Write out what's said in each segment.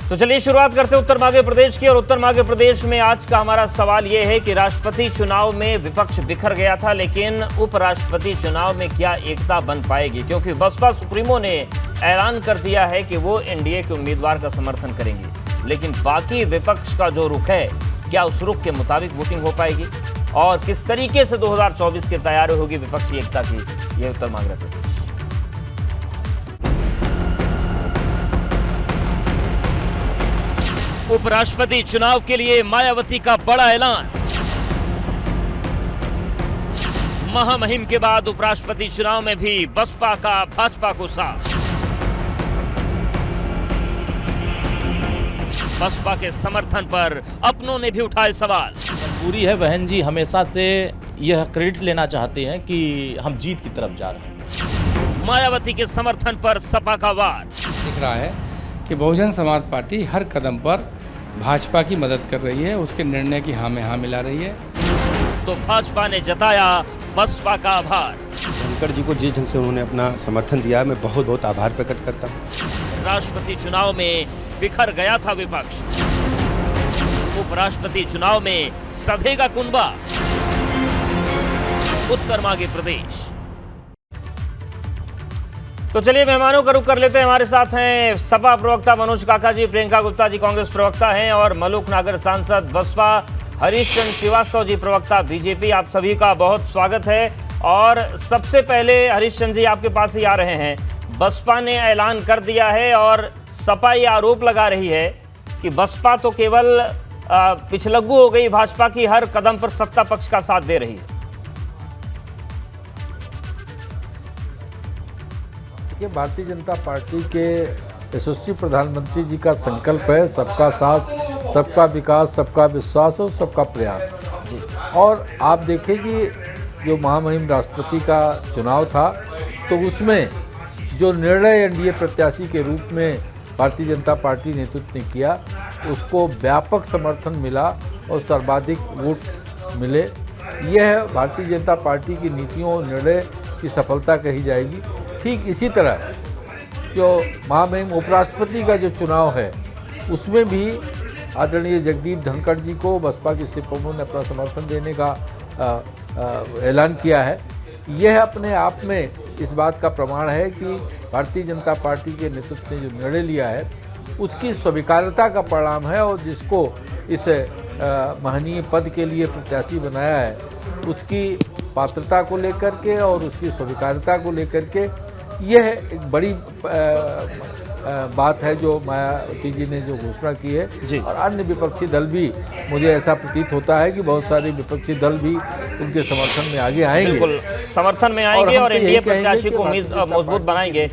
तो चलिए शुरुआत करते हैं उत्तर मध्य प्रदेश की। और उत्तर मध्य प्रदेश में आज का हमारा सवाल यह है कि राष्ट्रपति चुनाव में विपक्ष बिखर गया था, लेकिन उपराष्ट्रपति चुनाव में क्या एकता बन पाएगी? क्योंकि बसपा सुप्रीमो ने ऐलान कर दिया है कि वो एनडीए के उम्मीदवार का समर्थन करेंगे, लेकिन बाकी विपक्ष का जो रुख है, क्या उस रुख के मुताबिक वोटिंग हो पाएगी? और किस तरीके से 2024 की तैयारी होगी विपक्षी एकता की? यह उत्तर मध्य प्रदेश। उपराष्ट्रपति चुनाव के लिए मायावती का बड़ा ऐलान। महामहिम के बाद उपराष्ट्रपति चुनाव में भी बसपा का भाजपा को साथ। बसपा के समर्थन पर अपनों ने भी उठाए सवाल। पूरी है बहन जी, हमेशा से यह क्रेडिट लेना चाहते हैं कि हम जीत की तरफ जा रहे हैं। मायावती के समर्थन पर सपा का वार। दिख रहा है कि बहुजन समाज पार्टी हर कदम पर भाजपा की मदद कर रही है, उसके निर्णय की हाँ में हाँ मिला रही है। तो भाजपा ने जताया बसपा का आभार। धनखड़ जी को जिस ढंग से उन्होंने अपना समर्थन दिया, मैं बहुत बहुत आभार प्रकट करता हूँ। राष्ट्रपति चुनाव में बिखर गया था विपक्ष, उपराष्ट्रपति चुनाव में सधेगा कुनबा। उत्तर मध्य प्रदेश। तो चलिए मेहमानों का रुख कर लेते हैं। हमारे साथ हैं सपा प्रवक्ता मनोज काका जी, प्रियंका गुप्ता जी कांग्रेस प्रवक्ता हैं, और मलूक नागर सांसद बसपा हरीश चंद्र श्रीवास्तव जी प्रवक्ता बीजेपी। आप सभी का बहुत स्वागत है। और सबसे पहले हरीश चंद्र जी आपके पास ही आ रहे हैं। बसपा ने ऐलान कर दिया है और सपा ये आरोप लगा रही है कि बसपा तो केवल पिछलग्गू हो गई, भाजपा की हर कदम पर सत्ता पक्ष का साथ दे रही है। ये भारतीय जनता पार्टी के यशस्वी प्रधानमंत्री जी का संकल्प है, सबका साथ, सबका विकास, सबका विश्वास और सबका प्रयास। और आप देखें कि जो महामहिम राष्ट्रपति का चुनाव था, तो उसमें जो निर्णय एनडीए प्रत्याशी के रूप में भारतीय जनता पार्टी नेतृत्व ने किया, उसको व्यापक समर्थन मिला और सर्वाधिक वोट मिले। यह भारतीय जनता पार्टी की नीतियों और निर्णय की सफलता कही जाएगी। ठीक इसी तरह जो महामहिम उपराष्ट्रपति का जो चुनाव है, उसमें भी आदरणीय जगदीप धनखड़ जी को बसपा के सुप्रीमो ने अपना समर्थन देने का ऐलान किया है। यह अपने आप में इस बात का प्रमाण है कि भारतीय जनता पार्टी के नेतृत्व ने जो निर्णय लिया है, उसकी स्वीकार्यता का परिणाम है। और जिसको इस महनीय पद के लिए प्रत्याशी बनाया है, उसकी पात्रता को लेकर के और उसकी स्वीकार्यता को लेकर के यह एक बड़ी बात है जो मायावती जी ने जो घोषणा की है जी। और अन्य विपक्षी दल भी, मुझे ऐसा प्रतीत होता है कि बहुत सारे विपक्षी दल भी उनके समर्थन में आगे आएंगे, बिल्कुल समर्थन में आएंगे और एनडीए प्रत्याशी को मजबूत बनाएंगे।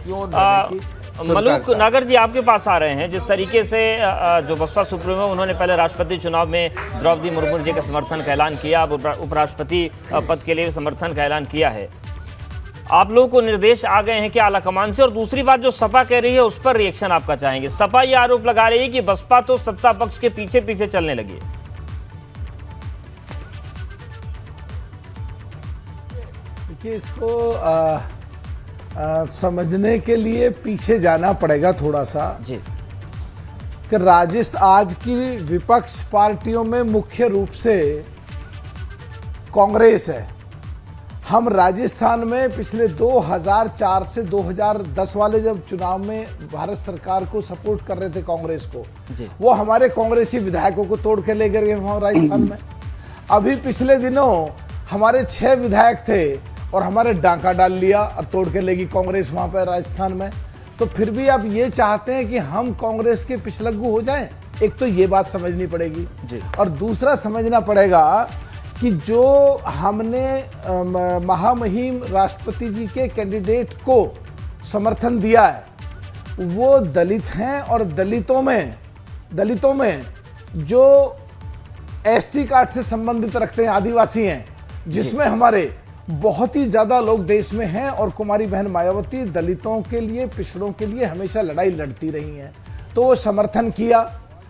मलूक नागर जी आपके पास आ रहे हैं। जिस तरीके से जो बसपा सुप्रीमो, उन्होंने पहले राष्ट्रपति चुनाव में द्रौपदी मुर्मू जी के समर्थन का ऐलान किया, अब उपराष्ट्रपति पद के लिए समर्थन का ऐलान किया है। आप लोगों को निर्देश आ गए हैं कि आलाकमान से? और दूसरी बात जो सपा कह रही है, उस पर रिएक्शन आपका चाहेंगे। सपा ये आरोप लगा रही है कि बसपा तो सत्ता पक्ष के पीछे पीछे चलने लगी है। देखिए, इसको समझने के लिए पीछे जाना पड़ेगा थोड़ा सा जी। कि राजस्थान आज की विपक्ष पार्टियों में मुख्य रूप से कांग्रेस है। हम राजस्थान में पिछले 2004 से 2010 वाले जब चुनाव में भारत सरकार को सपोर्ट कर रहे थे कांग्रेस को, वो हमारे कांग्रेसी विधायकों को तोड़ के ले गए वहाँ राजस्थान में। अभी पिछले दिनों हमारे 6 विधायक थे और हमारे डांका डाल लिया और तोड़ के लेगी कांग्रेस वहाँ पर राजस्थान में। तो फिर भी आप ये चाहते हैं कि हम कांग्रेस के पिछलग्गू हो जाएं? एक तो ये बात समझनी पड़ेगी और दूसरा समझना पड़ेगा कि जो हमने महामहिम राष्ट्रपति जी के कैंडिडेट को समर्थन दिया है, वो दलित हैं। और दलितों में जो एसटी कार्ड से संबंधित रखते हैं, आदिवासी हैं, जिसमें हमारे बहुत ही ज़्यादा लोग देश में हैं। और कुमारी बहन मायावती दलितों के लिए, पिछड़ों के लिए हमेशा लड़ाई लड़ती रही हैं, तो वो समर्थन किया।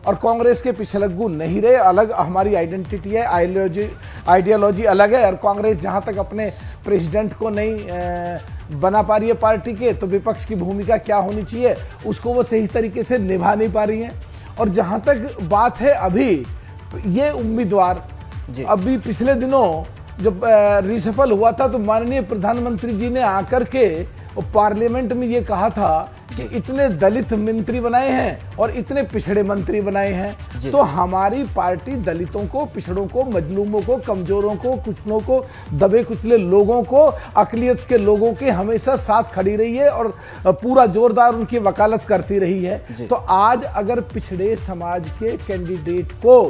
और कांग्रेस के पिछलग्गू नहीं रहे। अलग हमारी आइडेंटिटी है, आइडियोलॉजी अलग है। और कांग्रेस जहां तक अपने प्रेसिडेंट को नहीं बना पा रही है पार्टी के, तो विपक्ष की भूमिका क्या होनी चाहिए उसको वो सही तरीके से निभा नहीं पा रही हैं। और जहां तक बात है अभी ये उम्मीदवार, अभी पिछले दिनों जब रिसफल हुआ था तो माननीय प्रधानमंत्री जी ने आकर के पार्लियामेंट में ये कहा था कि इतने दलित मंत्री बनाए हैं और इतने पिछड़े मंत्री बनाए हैं। तो हमारी पार्टी दलितों को, पिछड़ों को, मजलूमों को, कमजोरों को, कुचलों को, दबे कुचले लोगों को, अकलियत के लोगों के हमेशा साथ खड़ी रही है और पूरा जोरदार उनकी वकालत करती रही है। तो आज अगर पिछड़े समाज के कैंडिडेट को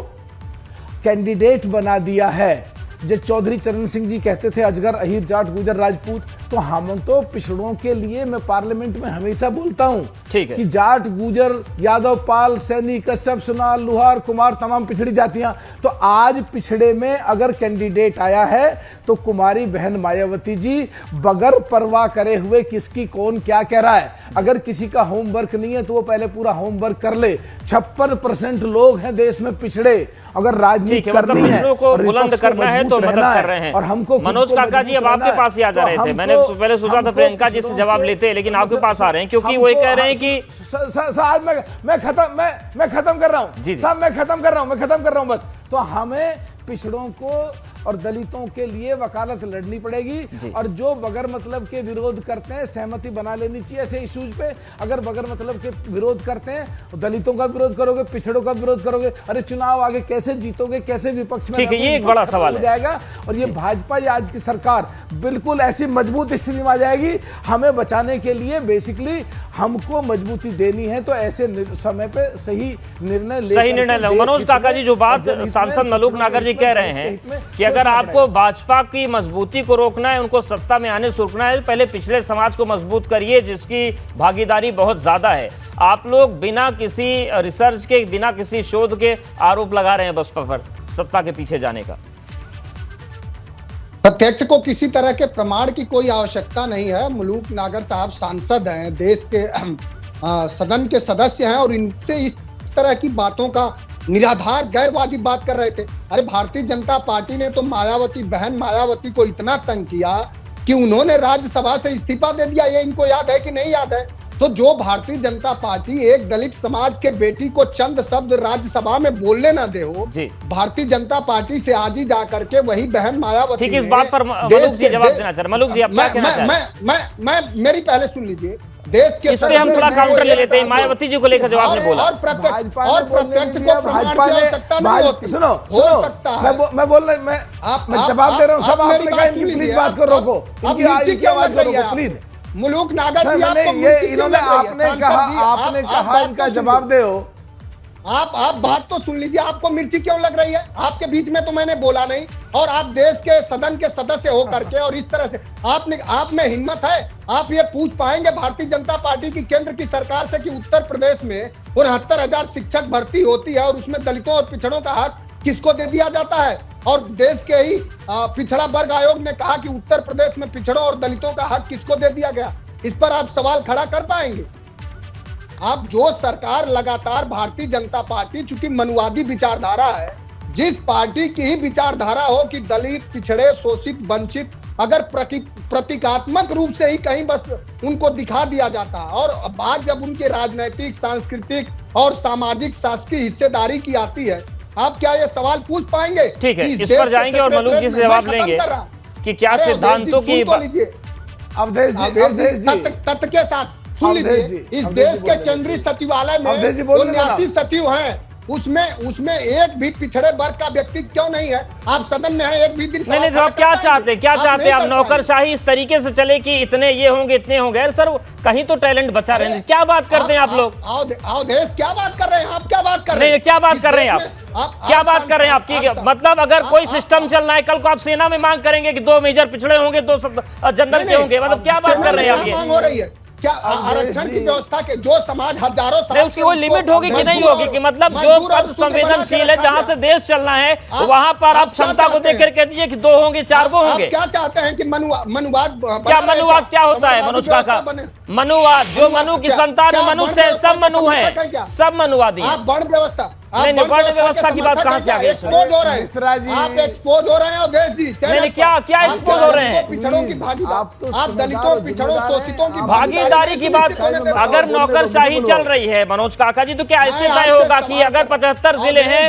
कैंडिडेट बना दिया है, जैसे चौधरी चरण सिंह जी कहते थे अजगर, अहीर, जाट, गुजर, राजपूत, तो हम तो पिछड़ों के लिए, मैं पार्लियामेंट में हमेशा बोलता हूं कि जाट, गुजर, यादव, पाल, सैनी, कश्यप, सुनार, लुहार, कुमार, तमाम पिछड़ी जातियां, तो आज पिछड़े में अगर कैंडिडेट आया है तो कुमारी बहन मायावती जी बगैर परवाह करे हुए किसकी कौन क्या कह रहा है, अगर किसी का होमवर्क नहीं है तो वो पहले पूरा होमवर्क कर ले। 56% लोग हैं देश में पिछड़े, अगर राजनीति करनी है को बुलंद करना है तो मदद कर रहे हैं। और हमको मनोज काका जी अब आपके पास ही आ जा रहे थे, मैंने पहले सोचा था प्रियंका जी से जवाब लेते हैं, लेकिन आपके पास आ रहे हैं क्योंकि वो कह रहे हैं कि साहब मैं खत्म कर रहा हूं साहब, मैं खत्म कर रहा हूं बस। तो हमें पिछड़ों को और दलितों के लिए वकालत लड़नी पड़ेगी, और जो बगैर मतलब के विरोध करते हैं सहमति बना लेनी चाहिए ऐसे इश्यूज पे। अगर बगैर मतलब के विरोध करते हैं, दलितों का विरोध करोगे, पिछड़ों का विरोध करोगे, अरे चुनाव आगे कैसे जीतोगे, कैसे विपक्ष में ये एक बड़ा सवाल हो जाएगा। और ये भाजपा या आज की सरकार बिल्कुल ऐसी मजबूत स्थिति में आ जाएगी। हमें बचाने के लिए बेसिकली हमको मजबूती देनी है, तो ऐसे समय पे सही निर्णय लो। मनोज काका जी, जो बात सांसद मलूक नागर जी कह रहे हैं कि अगर आपको भाजपा की मजबूती को रोकना है, उनको सत्ता में आने से रोकना है, पहले पिछड़े समाज को मजबूत करिए जिसकी भागीदारी बहुत ज्यादा है। आप लोग बिना किसी रिसर्च के, बिना किसी शोध के आरोप लगा रहे हैं बसपा पर सत्ता के पीछे जाने का। प्रत्यक्ष को किसी तरह के प्रमाण की कोई आवश्यकता नहीं है। मलूक नागर साहब सांसद हैं, देश के सदन के सदस्य हैं, और इनसे इस तरह की बातों का निराधार गैर वाजिब बात कर रहे थे। अरे भारतीय जनता पार्टी ने तो मायावती, बहन मायावती को इतना तंग किया कि उन्होंने राज्यसभा से इस्तीफा दे दिया। ये इनको याद है कि नहीं याद है? तो जो भारतीय जनता पार्टी एक दलित समाज के बेटी को चंद शब्द राज्यसभा में बोलने ना दे हो, भारतीय जनता पार्टी से आज ही जाकर के वही बहन मायावती, ठीक, इस बात पर मलूक जी जवाब देना चाह रहे। मलूक जी, आप क्या कहना चाह रहे हैं? मैं मेरी पहले सुन लीजिए। देश के इस पे हम थोड़ा काउंटर ले लेते हैं। मायावती जी को लेकर जवाब ने बोला और प्रत्यक्ष को प्रमाण की आवश्यकता नहीं होती। सुनो, मैं बोल रहा, मैं जवाब दे रहा हूं। सब आपने कहा इनकी प्लीज बात को रोको, इनकी आवाज को रोको प्लीज। मलूक नागर जी, इन्होंने आपने कहा इनका जवाब दे हो। आप बात तो सुन लीजिए। आपको मिर्ची क्यों लग रही है? आपके बीच में तो मैंने बोला नहीं, और आप देश के सदन के सदस्य हो करके और इस तरह से आप में हिम्मत है? आप ये पूछ पाएंगे भारतीय जनता पार्टी की केंद्र की सरकार से कि उत्तर प्रदेश में 69,000 शिक्षक भर्ती होती है और उसमें दलितों और पिछड़ों का हक किसको दे दिया जाता है? और देश के ही पिछड़ा वर्ग आयोग ने कहा कि उत्तर प्रदेश में पिछड़ों और दलितों का हक किसको दे दिया गया? इस पर आप सवाल खड़ा कर पाएंगे? आप जो सरकार लगातार भारतीय जनता पार्टी, चूंकि मनुवादी विचारधारा है, जिस पार्टी की ही विचारधारा हो कि दलित, पिछड़े, शोषित, वंचित, अगर प्रतीकात्मक रूप से ही कहीं बस उनको दिखा दिया जाता, और बात जब उनके राजनैतिक, सांस्कृतिक और सामाजिक शासकीय हिस्सेदारी की आती है, आप क्या ये सवाल पूछ पाएंगे? ठीक है, इस पर जाएंगे और मलूक जी से जवाब लेंगे कि क्या सिद्धांतों की अवधेश जी तथ्य के साथ सुन लीजिए। इस देश के केंद्रीय सचिवालय में 79 सचिव हैं, उसमें एक भी पिछड़े वर्ग का व्यक्ति क्यों नहीं है? आप सदन में हैं, एक भी दिन नहीं, तो आप क्या चाहते हैं? आप नौकरशाही इस तरीके से चले कि इतने ये होंगे, इतने होंगे? सर, कहीं तो टैलेंट बचा रहे हैं। क्या बात करते हैं आप लोग? अवधेश, क्या बात कर रहे हैं आप? क्या बात कर रहे हैं? क्या बात कर रहे हैं आप? क्या बात कर रहे हैं आपकी? मतलब अगर कोई सिस्टम चल रहा है, कल को आप सेना में मांग करेंगे कि 2 मेजर पिछड़े होंगे, 2 जनरल के होंगे, मतलब क्या बात कर रहे हैं आप? ये हो रही है क्या आरक्षण की व्यवस्था के जो समाज हजारों नहीं, उसकी कोई लिमिट होगी कि नहीं होगी? कि मतलब जो पद संवेदनशील है, जहां से देश चलना है, वहां पर आप क्षमता को देख कर कह दीजिए कि 2 होंगे, 4 वो होंगे। क्या चाहते हैं कि मनुवाद? क्या मनुवाद क्या होता है मनोज काका? मनुवाद, जो मनु की संतान है, मनु से सब मनु है, सब मनुवादी। आप वर्ण व्यवस्था नहीं, नेपाल में व्यवस्था की बात कहाँ से आ गई? एक्सपोज हो रहे मिश्रा जी, हैं, आप एक्सपोज हो रहे हैं अवधेश जी। नहीं, क्या एक्सपोज हो रहे हैं? पिछड़ों की भागीदारी, आप दलितों, पिछड़ों, शोषितों की भागीदारी की बात, अगर नौकरशाही चल रही है मनोज काका जी, तो क्या ऐसे तय होगा कि अगर 75 जिले हैं?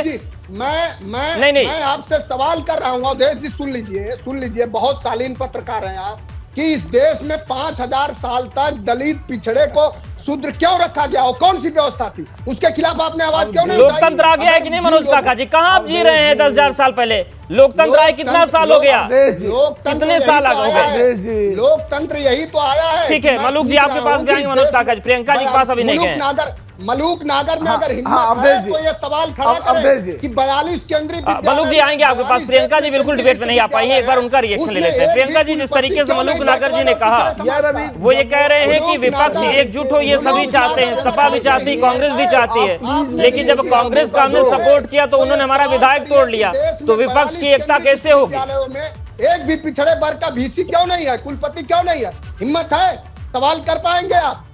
मैं आपसे सवाल कर रहा हूँ अवधेश जी, सुन लीजिए, बहुत शालीन पत्रकार हैं आप, कि इस देश में 5000 साल तक दलित पिछड़े को शूद्र क्यों रखा गया? और कौन सी व्यवस्था थी? उसके खिलाफ आपने आवाज क्यों नहीं उठाई? लोकतंत्र आ गया है कि नहीं मनोज काका जी? कहाँ आप जी रहे हैं 10,000 साल पहले? लोकतंत्र आए कितना साल हो गया? कितने साल हो गए? लोकतंत्र यही तो आया है। ठीक है, मलूक जी आपके पास भी आएंगे मनोज काका जी, प्रियंका जी के पास अभी नहीं गए। मलूक नागर में अगर हिम्मत है तो ये सवाल खड़ा करें कि 42 केंद्रीय मलूक जी आएंगे आपके पास। प्रियंका जी बिल्कुल डिबेट में नहीं आ पाई है, एक बार उनका रिएक्शन ले लेते हैं। प्रियंका जी, जिस तरीके से मलूक नागर जी ने कहा, वो ये कह रहे हैं कि विपक्ष एकजुट हो, ये सभी चाहते हैं, सपा भी चाहती है, कांग्रेस भी चाहती है, लेकिन जब कांग्रेस का हमने सपोर्ट किया तो उन्होंने हमारा विधायक तोड़ लिया, तो विपक्ष की एकता कैसे होगी? एक भी पिछड़े वर्ग का VC क्यों नहीं है, कुलपति क्यों नहीं है? हिम्मत है, सवाल कर पाएंगे आप?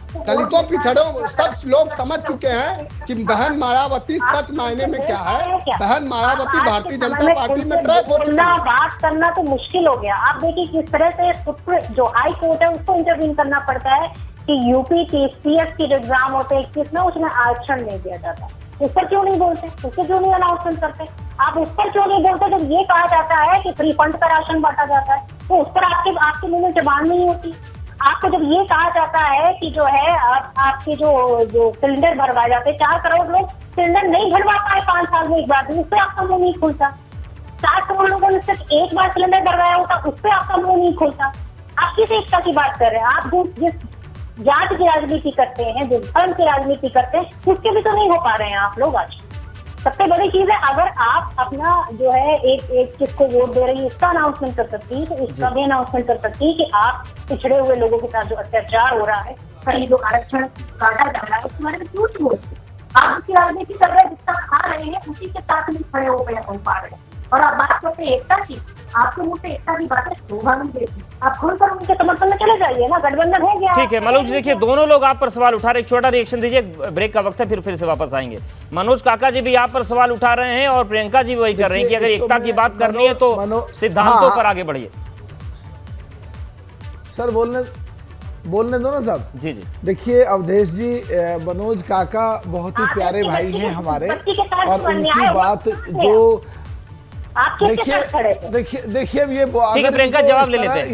दलितों, पिछड़ों, सब लोग समझ चुके हैं कि बहन मायावती सच मायने में क्या है। बहन मायावती भारतीय जनता पार्टी में ट्रैप हो चुकी है। बात करना तो मुश्किल हो गया। आप देखिए किस तरह से जो हाई कोर्ट है उसको इंटरवीन करना पड़ता है कि यूपी के CS के एग्जाम होते हैं 21 में, उसमें आरक्षण नहीं दिया जाता। उस पर क्यों नहीं बोलते? उससे क्यों नहीं अनाउंसमेंट करते? आप उस पर क्यों नहीं बोलते जब ये कहा जाता है कि फ्री फंड का राशन बांटा जाता है? तो उस पर आपके मुंह में जबान नहीं होती। आपको जब ये कहा जाता है कि जो है आपके जो सिलेंडर भरवाए जाते हैं, 4 करोड़ लोग सिलेंडर नहीं भरवा पाए 5 साल में एक बार, उस पर आपका मुंह नहीं खुलता। 4 करोड़ लोगों ने सिर्फ एक बार सिलेंडर भरवाया होता, उस पर आपका मुंह नहीं खुलता। आप किस एकता की बात कर रहे हैं? आप जिस जात की राजनीति करते हैं, जो धर्म की राजनीति करते हैं, उसके भी तो नहीं हो पा रहे हैं आप लोग आज। सबसे बड़ी चीज है, अगर आप अपना जो है एक किसको वोट दे रही है इसका अनाउंसमेंट कर सकती है, तो इसका भी अनाउंसमेंट कर सकती है कि आप पिछड़े हुए लोगों के साथ जो अत्याचार हो रहा है, कहीं जो आरक्षण काटा जा रहा है, उसके बारे में क्यों नहीं बोलते? आप उसकी राजनीति कर रहे हैं, जितना खा रहे हैं उसी के साथ भी खड़े हो गए हम पा रहे हैं। और आप बात करते हैं एकता की, आपके मुंह से एकता की बातें शोभा नहीं देती। आप खुलकर उनके समर्थन में चले जाइए ना, गठबंधन हो गया। ठीक है मलूक जी, देखिए दोनों लोग आप पर सवाल उठा रहे, एक छोटा रिएक्शन दीजिए, ब्रेक का वक्त है, फिर से वापस आएंगे। मनोज काका जी भी आप पर सवाल उठा रहे हैं और प्रियंका जी भी वही कर रही हैं कि अगर एकता की बात करनी है तो सिद्धांतों पर आगे बढ़िए। सर बोलने दो ना साहब। जी जी, देखिए अवधेश जी, मनोज काका बहुत ही प्यारे भाई हैं हमारे, और उनकी बात जो देखिए अब ये ठीक है प्रियंका जवाब ले लेते हैं।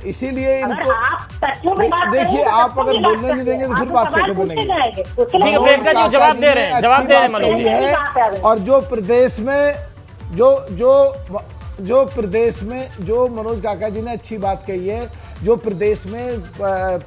इसीलिए इनको देखिए, आप अगर बोलने नहीं देंगे तो फिर बात कैसे बनेगी? ठीक है प्रियंका जी जवाब दे रहे हैं मनोज। और जो प्रदेश में जो मनोज काका जी ने अच्छी बात कही है, जो प्रदेश में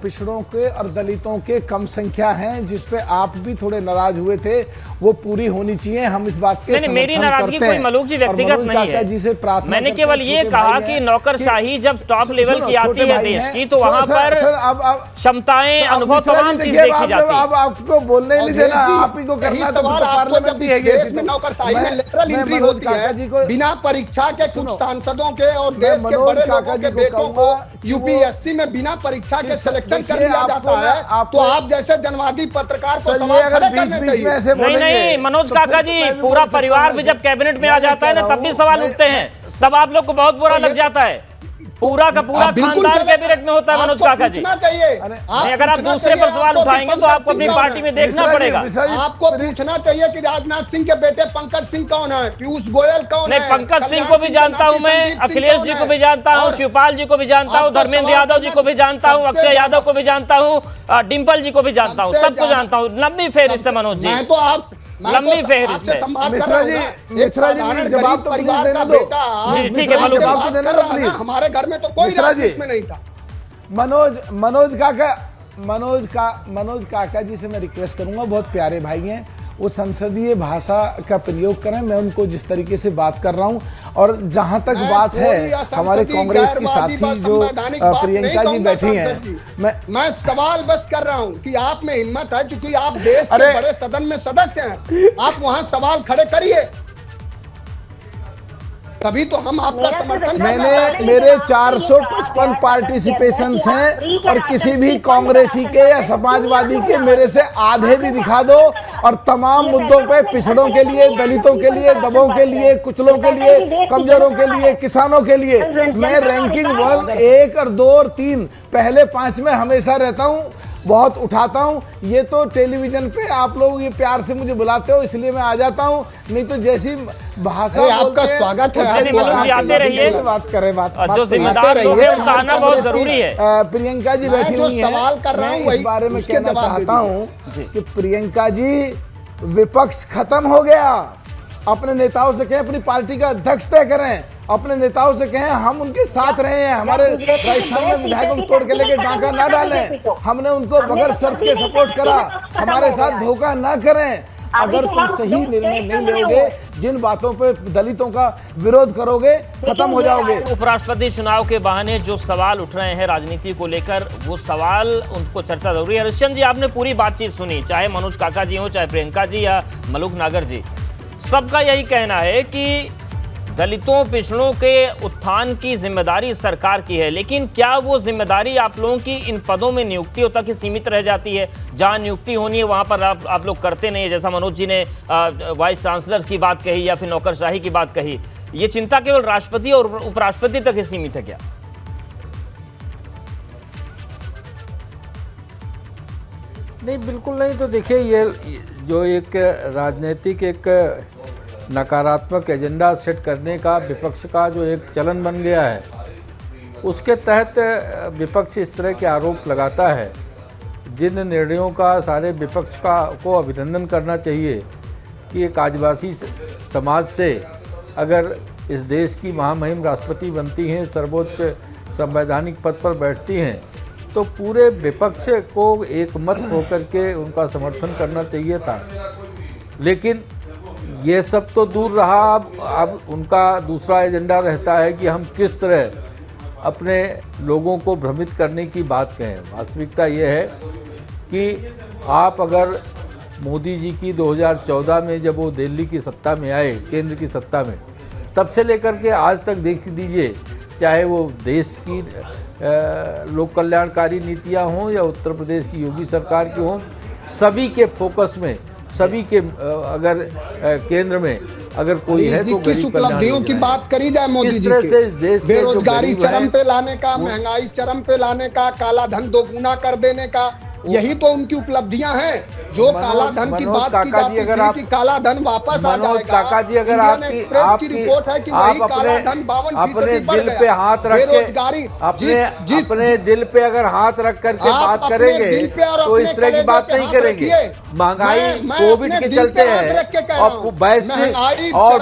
पिछड़ों के और दलितों के कम संख्या हैं, जिस पे आप भी थोड़े नाराज हुए थे, वो पूरी होनी चाहिए। हम इस बात के नहीं, मेरी नाराजगी कोई मलूक जी व्यक्तिगत नहीं है। जी से प्रार्थना, मैंने केवल ये कहा कि नौकरशाही जब टॉप लेवल की आती है देश की, तो वहां पर क्षमताएं, अनुभव, तमाम चीज देखी जाती है। अब आपको बोलने नहीं देना, आप ही को करना, तो पार्लियामेंट है नौकरशाही में लेटरल एंट्री होती है बिना परीक्षा के। कुछ सांसदों के और देश के बड़े लोगों के बेटों को UPSC में बिना परीक्षा के सिलेक्शन कर दिया जाता है, तो आप जैसे जनवादी पत्रकार को सवाल खड़े करने चाहिए। नहीं मनोज काका जी, पूरा परिवार भी जब कैबिनेट में आ जाता है ना, तब भी सवाल उठते हैं, तब आप लोग को बहुत बुरा लग जाता है। पूरा का पूरा खानदान कैबिनेट में होता है मनोज काका जी। नहीं, अगर आप दूसरे पर सवाल उठाएंगे तो आपको अपनी पार्टी में देखना पड़ेगा। आपको पूछना चाहिए कि राजनाथ सिंह के बेटे पंकज सिंह कौन है, पीयूष गोयल कौन है? नहीं, पंकज सिंह को भी जानता हूं मैं, अखिलेश जी को भी जानता हूं, शिवपाल जी को भी जानता हूं, धर्मेंद्र यादव जी को भी जानता हूं, अक्षय यादव को भी जानता हूं, डिम्पल जी को भी जानता हूं, सबको जानता हूं। लंबी फेहरिस्त है मनोज जी, लंबी फेहरिस्त है। मिश्रा जी जवाब तो प्लीज देने दो। जी ठीक है मलूक, जवाब तो देने दो प्लीज। हमारे घर में तो कोई राजनीति में नहीं था। मनोज काका जी से मैं रिक्वेस्ट करूंगा, बहुत प्यारे भाई हैं, वो संसदीय भाषा का प्रयोग करें। मैं उनको जिस तरीके से बात कर रहा हूं, और जहां तक बात है हमारे कांग्रेस की साथी जो प्रियंका जी बैठी हैं, मैं सवाल बस कर रहा हूं कि आप में हिम्मत है, क्योंकि आप देश के बड़े सदन में सदस्य हैं, आप वहां सवाल खड़े करिए। तभी तो हम आपका समर्थन मैंने मेरे 455 पार्टिसिपेशंस हैं और किसी भी कांग्रेसी के या समाजवादी के मेरे से आधे भी दिखा दो और तमाम मुद्दों पे पिछड़ों के लिए, दलितों के लिए, दबों के लिए, कुचलों के लिए, कमजोरों के लिए, किसानों के लिए मैं रैंकिंग 1, 1 और 2 और 3 पहले 5 में हमेशा रहता हूं, बहुत उठाता हूं। ये तो टेलीविजन पे आप लोग ये प्यार से मुझे बुलाते हो इसलिए मैं आ जाता हूं, नहीं तो जैसी भाषा आपका स्वागत है, आते रहिए, बात करें, बात जो जिम्मेदार लोग हैं उनका आना बहुत जरूरी है। प्रियंका जी बैठी हुई हैं, सवाल कर रहा हूं मैं इस बारे में कहना चाहता हूं कि प्रियंका जी विपक्ष खत्म हो गया। अपने नेताओं से कहें, अपनी पार्टी का अध्यक्ष तय करें, अपने नेताओं से कहें हम उनके साथ रहे हैं, हमारे राजस्थान में विधायकों को तोड़ के लेके डांका ना डालें, हमने उनको बगैर शर्त के सपोर्ट करा, हमारे साथ धोखा ना करें। अगर तुम सही निर्णय नहीं लोगे, जिन बातों पे दलितों का विरोध करोगे, खत्म हो जाओगे। उपराष्ट्रपति चुनाव के बहाने जो सवाल उठ रहे हैं राजनीति को लेकर, वो सवाल उनको चर्चा जरूरी है। हरिश्चंद्र जी, आपने पूरी बातचीत सुनी, चाहे मनोज काका जी हो, चाहे प्रियंका जी या मलूक नागर जी, सबका यही कहना है कि दलितों पिछड़ों के उत्थान की जिम्मेदारी सरकार की है। लेकिन क्या वो जिम्मेदारी आप लोगों की इन पदों में नियुक्तियों तक ही सीमित रह जाती है? जहां नियुक्ति होनी है वहां पर आप लोग करते नहीं है, जैसा मनोज जी ने वाइस चांसलर की बात कही या फिर नौकरशाही की बात कही। ये चिंता केवल राष्ट्रपति और उपराष्ट्रपति तक ही सीमित है क्या? नहीं, बिल्कुल नहीं। तो देखिए, ये जो एक राजनीतिक एक नकारात्मक एजेंडा सेट करने का विपक्ष का जो एक चलन बन गया है, उसके तहत विपक्ष इस तरह के आरोप लगाता है। जिन निर्णयों का सारे विपक्ष को अभिनंदन करना चाहिए कि एक आदिवासी समाज से अगर इस देश की महामहिम राष्ट्रपति बनती हैं, सर्वोच्च संवैधानिक पद पर बैठती हैं, तो पूरे विपक्ष को एक मत होकर के उनका समर्थन करना चाहिए था। लेकिन ये सब तो दूर रहा। अब उनका दूसरा एजेंडा रहता है कि हम किस तरह अपने लोगों को भ्रमित करने की बात कहें। वास्तविकता ये है कि आप अगर मोदी जी की 2014 में जब वो दिल्ली की सत्ता में आए, केंद्र की सत्ता में, तब से लेकर के आज तक देख दीजिए, चाहे वो देश की लोक कल्याणकारी नीतियां हों या उत्तर प्रदेश की योगी सरकार की हों, सभी के फोकस में, सभी के अगर केंद्र में अगर कोई है तो किस उपलब्धियों की बात करी जाए मोदी जी से इस देश बेरोजगारी चरम पे लाने का, महंगाई चरम पे लाने का, काला धन दोगुना कर देने का, यही तो उनकी उपलब्धियां हैं। जो काला धन की बात की जाती थी कि काला धन वापस आ जाएगा। काका जी, अगर आपकी रिपोर्ट है कि वही काला धन 52% बढ़ दिल पे हाथ रख के, अपने दिल पे अगर हाथ रख करके बात करेंगे तो इस तरह की बात नहीं करेंगे। महंगाई कोविड के चलते है और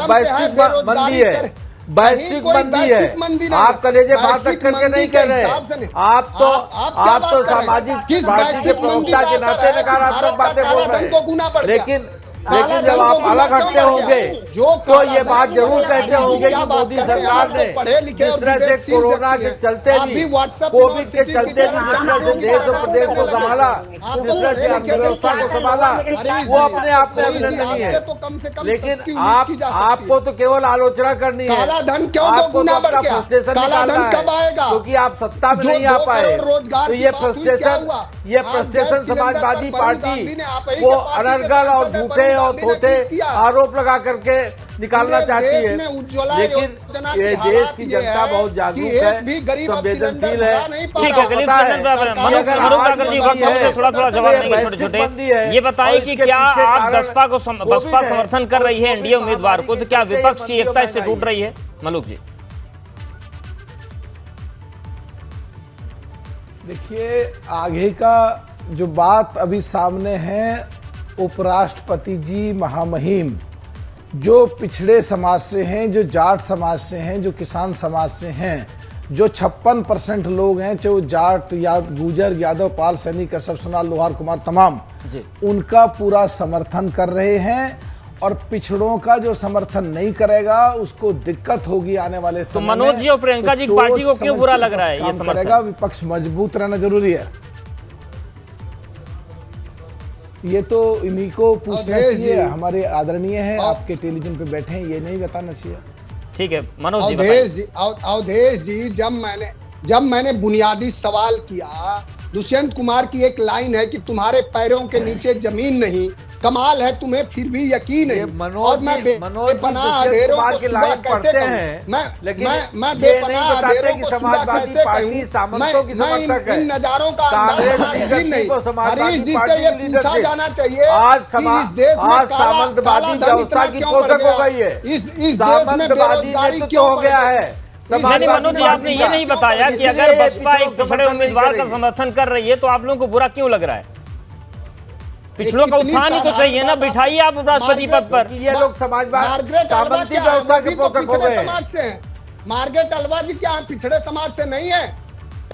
वैश्विक मंदी है, वैश्विक मंदी है। आप कलेजे बात रख करके नहीं कह रहे, आप तो सामाजिक पार्टी के प्रवक्ता के नाते नकारात्मक बातें बोल रहे हैं। लेकिन जब आप अलग हटते होंगे तो ये बात जरूर कहते होंगे कि मोदी सरकार ने जिस तरह से कोरोना के चलते भी, कोविड के चलते भी जिस तरह से देश और प्रदेश को संभाला, जिस तरह से अर्थव्यवस्था को संभाला, वो अपने आप में अभिनंदनीय है। लेकिन आपको तो केवल आलोचना करनी है, आपको तो अपना फ्रस्ट्रेशन निकालना है, क्योंकि आप सत्ता में नहीं आ पाए। तो ये फ्रस्ट्रेशन समाजवादी पार्टी वो अनर्गल और झूठे और थोथे आरोप लगा करके निकालना चाहती है। लेकिन ये देश की जनता बहुत जागरूक है, संवेदनशील है। ठीक है, थोड़ा जवाब देंगे छोटे-छोटे। ये बताइए कि क्या आप बसपा समर्थन कर रही है एनडीए उम्मीदवार को, तो क्या विपक्ष की एकता इससे टूट रही है? मलूक जी, देखिए, आगे का जो बात अभी सामने है, उपराष्ट्रपति जी महामहिम जो पिछड़े समाज से हैं, जो जाट समाज से हैं, जो किसान समाज से हैं, जो 56% लोग हैं, चाहे वो जाट या गुजर, यादव, पाल, सैनी, कश्यप, सोनाल, लोहार, कुमार, तमाम, उनका पूरा समर्थन कर रहे हैं। और पिछड़ों का जो समर्थन नहीं करेगा उसको दिक्कत होगी आने वाले समय में। तो मनोज जी और प्रियंका जी पार्टी को क्यों बुरा लग रहा है ये समर्थन? विपक्ष मजबूत रहना जरूरी है। ये तो इन्हीं को पूछना चाहिए, हमारे आदरणीय हैं, आपके टेलीविजन पे बैठे हैं, ये नहीं बताना चाहिए। ठीक है मनोज जी अवधेश जी अवधेश जी, जब मैंने बुनियादी सवाल किया, दुष्यंत कुमार की एक लाइन है कि तुम्हारे पैरों के नीचे जमीन नहीं, कमाल है तुम्हें फिर भी यकीन ये नहीं। मनोज जी दुष्यंत कुमार की लाइन पढ़ते हैं, लेकिन ये नहीं बताते कि समाजवादी पार्टी सामंतों की समर्थक है। इन नजारों का कांग्रेस अंदाजा की ही नहीं। को समाजवादी हरीश जी पार्टी से ये की पूछा लीडरशिप जाना चाहिए आज कि इस देश में आज सामंतवादी व्यवस्था की पोषक हो गई है। इस देश में सामंतवादी बेरोजगारी नेतृत्व क्यों हो गया है। नहीं मनोज जी, आपने ये नहीं बताया कि अगर बसपा एक पिछड़े उम्मीदवार का समर्थन कर रही है तो आप लोगों को बुरा क्यों लग रहा है? पिछड़ों का उत्थान ही तो चाहिए ना, बिठाइए आप उपराष्ट्रपति पद पर। ये लोग समाजवादी सामंती व्यवस्था के पोषक हो गए समाज से हैं। मार्गरेट अलवा जी क्या पिछड़े समाज से नहीं है?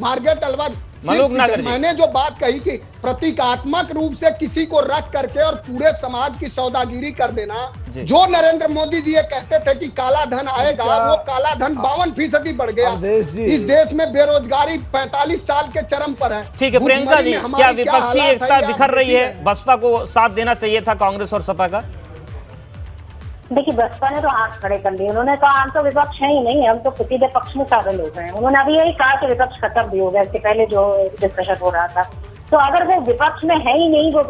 मार्गरेट अलवा मलूक नागर जी। मैंने जो बात कही थी, प्रतीकात्मक रूप से किसी को रख करके और पूरे समाज की सौदागिरी कर देना। जो नरेंद्र मोदी जी ये कहते थे कि काला धन आएगा, वो काला धन 52% बढ़ गया। इस देश में बेरोजगारी 45 साल के चरम पर है। ठीक है प्रियंका जी, क्या विपक्षी एकता बिखर रही है? बसपा को साथ देना चाहिए था कांग्रेस और सपा का। देखिए बसपा ने तो हाथ खड़े कर लिए, उन्होंने कहा हम तो विपक्ष है ही नहीं, हम तो सीधे पक्ष में शामिल हो गए हैं। उन्होंने अभी यही कहा कि विपक्ष खत्म भी हो गया, इससे पहले जो डिस्कशन हो रहा था। तो अगर वो विपक्ष में है ही नहीं, वो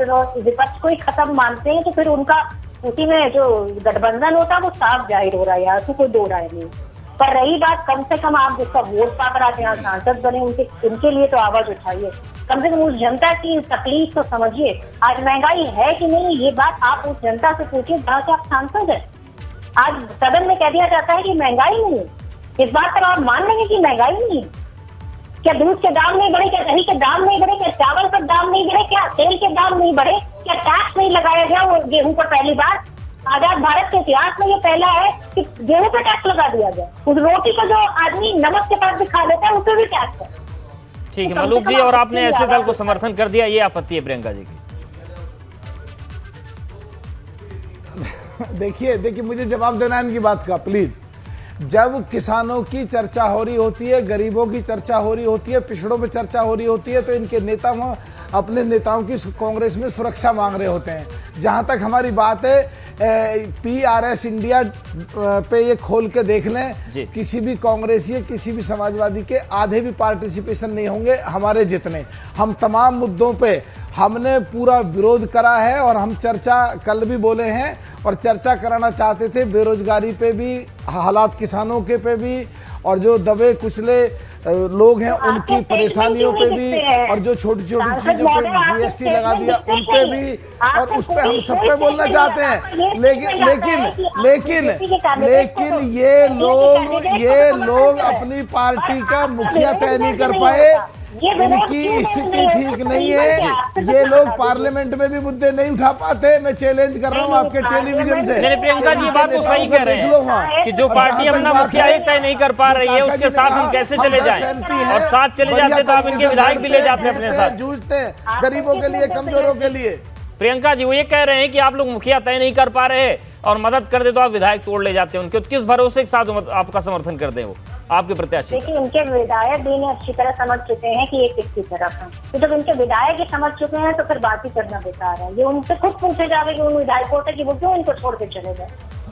विपक्ष को ही खत्म मानते हैं, तो फिर उनका उसी में जो गठबंधन होता है वो साफ जाहिर हो रहा है, यार कोई दो राय नहीं। पर रही बात, कम से कम आप जिसका वोट पाकर आप यहाँ सांसद बने, उनके लिए तो आवाज उठाइए, कम से कम उस जनता की तकलीफ तो समझिए। आज महंगाई है कि नहीं, ये बात आप उस जनता से पूछिए जहाँ से आप सांसद हैं। आज सदन में कह दिया जाता है कि महंगाई नहीं है, इस बात पर आप मान लेंगे कि महंगाई नहीं है? क्या दूध के दाम नहीं बढ़े, क्या दही के दाम नहीं बढ़े, क्या चावल का दाम नहीं बढ़े, क्या तेल के दाम नहीं बढ़े, क्या टैक्स नहीं लगाया गया वो गेहूं पर? पहली बार आजाद भारत के इतिहास में ये पहला है कि गेहूं पर टैक्स लगा दिया गया। उस रोटी को जो आदमी नमक के साथ भी खा लेता है, उस पर भी टैक्स है। ठीक है मलूक जी, और आपने ऐसे दल को समर्थन कर दिया, ये आपत्ति है प्रियंका जी की। देखिए मुझे जवाब देना है इनकी बात का प्लीज। जब किसानों की चर्चा हो रही होती है, गरीबों की चर्चा हो रही होती है, पिछड़ों पे चर्चा हो रही होती है, तो इनके नेता अपने नेताओं की कांग्रेस में सुरक्षा मांग रहे होते हैं। जहां तक हमारी बात है, PRS इंडिया पे ये खोल के देख लें, किसी भी कांग्रेसी, किसी भी समाजवादी के आधे भी पार्टिसिपेशन नहीं होंगे हमारे जितने। हम तमाम मुद्दों पे हमने पूरा विरोध करा है और हम चर्चा कल भी बोले हैं और चर्चा कराना चाहते थे, बेरोजगारी पे भी, हालात किसानों के पे भी, और जो दबे कुचले लोग हैं उनकी परेशानियों पे भी, और जो छोटी छोटी चीजों पे GST लगा दिया उन पे भी, और उस पे हम सब पे बोलना चाहते हैं। लेकिन ये लोग अपनी पार्टी का मुखिया तय नहीं कर पाए, इनकी स्थिति ठीक नहीं है। ये लोग पार्लियामेंट में भी मुद्दे नहीं उठा पाते। मैं चैलेंज कर रहा हूँ आपके टेलीविजन से। नहीं प्रियंका जी, बात तो सही कह रहे हैं कि जो पार्टी अपना मुखिया ही तय नहीं कर पा रही है, उसके साथ हम कैसे चले जाएं? और साथ चले जाते तो आप इनके विधायक भी ले जाते अपने साथ। जूझते हैं गरीबों के लिए, कमजोरों के लिए। प्रियंका जी वो ये कह रहे हैं कि आप लोग मुखिया तय नहीं कर पा रहे और मदद कर दे तो आप विधायक तोड़ ले जाते हैं उनके। किस भरोसे के साथ आपका समर्थन कर दे वो आपके प्रत्याशी? देखिए उनके विधायक भी इन्हें अच्छी तरह समझ चुके हैं कि ये किसकी तरफ है। तो जब उनके विधायक ही समझ चुके हैं तो फिर बात ही करना बेकार है। ये उनसे खुद पूछे जावे कि उन विधायकों से कि वो क्यों इनको छोड़ के चले गए,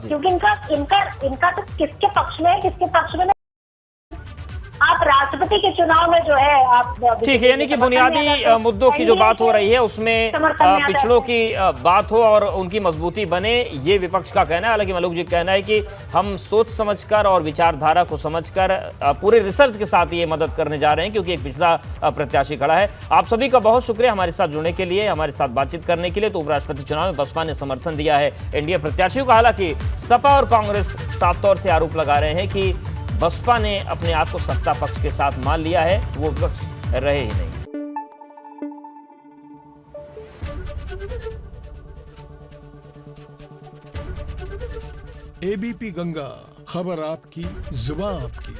क्योंकि इनका तो किसके पक्ष में है, किसके पक्ष में। आप राष्ट्रपति के चुनाव में जो है आप ठीक है, यानी कि बुनियादी मुद्दों की जो बात हो रही है उसमें पिछड़ों की बात हो और उनकी मजबूती बने, ये विपक्ष का कहना है। हालांकि मलूक जी कहना है कि हम सोच समझकर और विचारधारा को समझकर पूरे रिसर्च के साथ ये मदद करने जा रहे हैं, क्योंकि एक पिछड़ा प्रत्याशी खड़ा है। आप सभी का बहुत शुक्रिया हमारे साथ जुड़ने के लिए, हमारे साथ बातचीत करने के लिए। तो उपराष्ट्रपति चुनाव में बसपा ने समर्थन दिया है एनडीए प्रत्याशियों का। हालांकि सपा और कांग्रेस साफ तौर से आरोप लगा रहे हैं कि बसपा ने अपने आप को सत्ता पक्ष के साथ मान लिया है, वो विपक्ष रहे ही नहीं। ABP गंगा, खबर आपकी, जुबान आपकी।